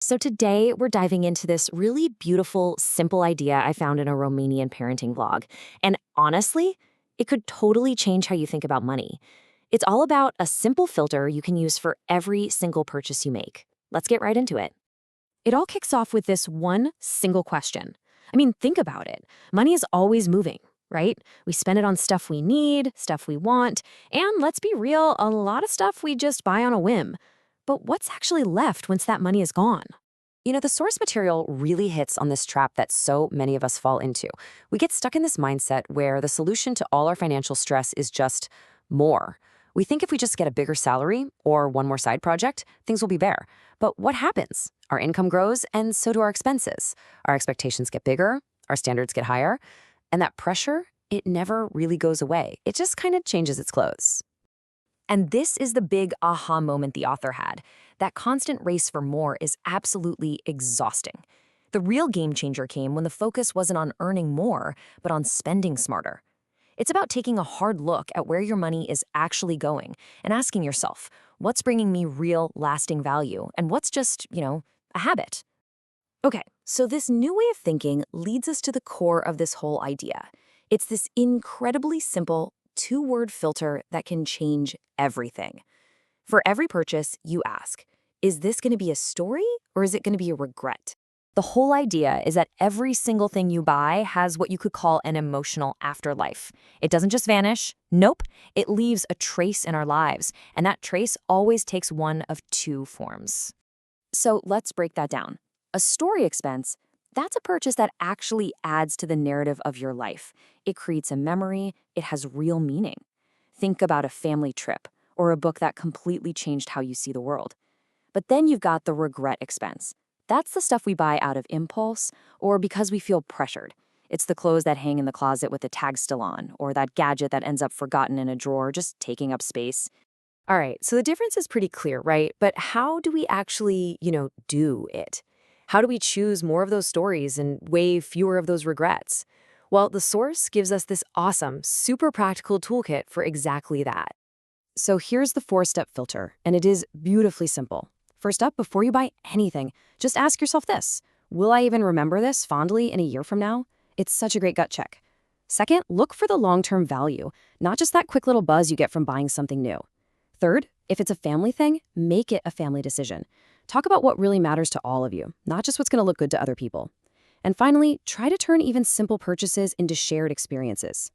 So today we're diving into this really beautiful, simple idea I found in a Romanian parenting vlog. And honestly, it could totally change how you think about money. It's all about a simple filter you can use for every single purchase you make. Let's get right into it. It all kicks off with this one single question. I mean, think about it. Money is always moving, right? We spend it on stuff we need, stuff we want, and let's be real, a lot of stuff we just buy on a whim. But what's actually left once that money is gone? The source material really hits on this trap that so many of us fall into. We get stuck in this mindset where the solution to all our financial stress is just more. We think if we just get a bigger salary or one more side project, things will be better. But what happens? Our income grows, and so do our expenses. Our expectations get bigger, our standards get higher, and that pressure, it never really goes away. It just kind of changes its clothes. And this is the big aha moment the author had. That constant race for more is absolutely exhausting. The real game changer came when the focus wasn't on earning more, but on spending smarter. It's about taking a hard look at where your money is actually going and asking yourself, what's bringing me real, lasting value, and what's just, a habit? Okay, so this new way of thinking leads us to the core of this whole idea. It's this incredibly simple two-word filter that can change everything. For every purchase, you ask, is this going to be a story or is it going to be a regret? The whole idea is that every single thing you buy has what you could call an emotional afterlife. It doesn't just vanish. Nope. It leaves a trace in our lives, and that trace always takes one of two forms. So let's break that down. A story expense, that's a purchase that actually adds to the narrative of your life. It creates a memory, it has real meaning. Think about a family trip or a book that completely changed how you see the world. But then you've got the regret expense. That's the stuff we buy out of impulse or because we feel pressured. It's the clothes that hang in the closet with the tag still on, or that gadget that ends up forgotten in a drawer, just taking up space. All right, so the difference is pretty clear, right? But how do we actually, do it? How do we choose more of those stories and way fewer of those regrets? Well, the source gives us this awesome, super practical toolkit for exactly that. So here's the 4-step filter, and it is beautifully simple. First up, before you buy anything, just ask yourself this. Will I even remember this fondly in a year from now? It's such a great gut check. Second, look for the long-term value, not just that quick little buzz you get from buying something new. Third, if it's a family thing, make it a family decision. Talk about what really matters to all of you, not just what's going to look good to other people. And finally, try to turn even simple purchases into shared experiences.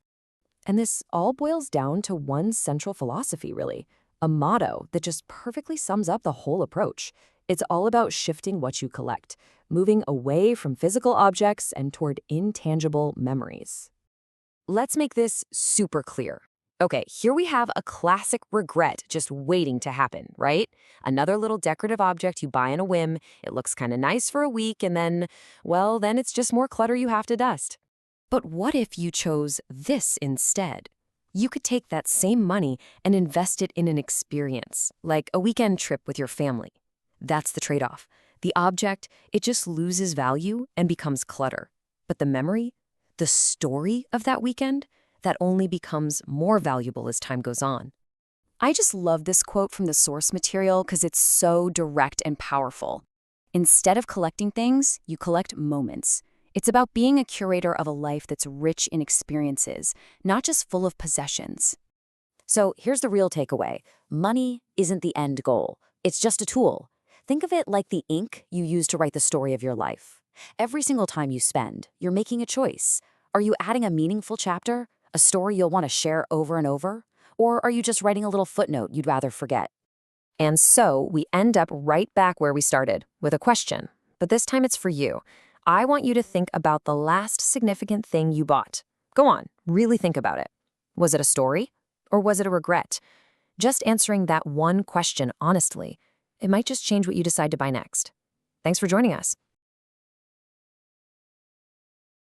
And this all boils down to one central philosophy, really, a motto that just perfectly sums up the whole approach. It's all about shifting what you collect, moving away from physical objects and toward intangible memories. Let's make this super clear. Okay, here we have a classic regret just waiting to happen, right? Another little decorative object you buy on a whim, it looks kind of nice for a week, and then, well, then it's just more clutter you have to dust. But what if you chose this instead? You could take that same money and invest it in an experience, like a weekend trip with your family. That's the trade-off. The object, it just loses value and becomes clutter. But the memory, the story of that weekend, that only becomes more valuable as time goes on. I just love this quote from the source material because it's so direct and powerful. Instead of collecting things, you collect moments. It's about being a curator of a life that's rich in experiences, not just full of possessions. So here's the real takeaway. Money isn't the end goal. It's just a tool. Think of it like the ink you use to write the story of your life. Every single time you spend, you're making a choice. Are you adding a meaningful chapter? A story you'll want to share over and over? Or are you just writing a little footnote you'd rather forget? And so we end up right back where we started, with a question. But this time it's for you. I want you to think about the last significant thing you bought. Go on, really think about it. Was it a story? Or was it a regret? Just answering that one question honestly, it might just change what you decide to buy next. Thanks for joining us.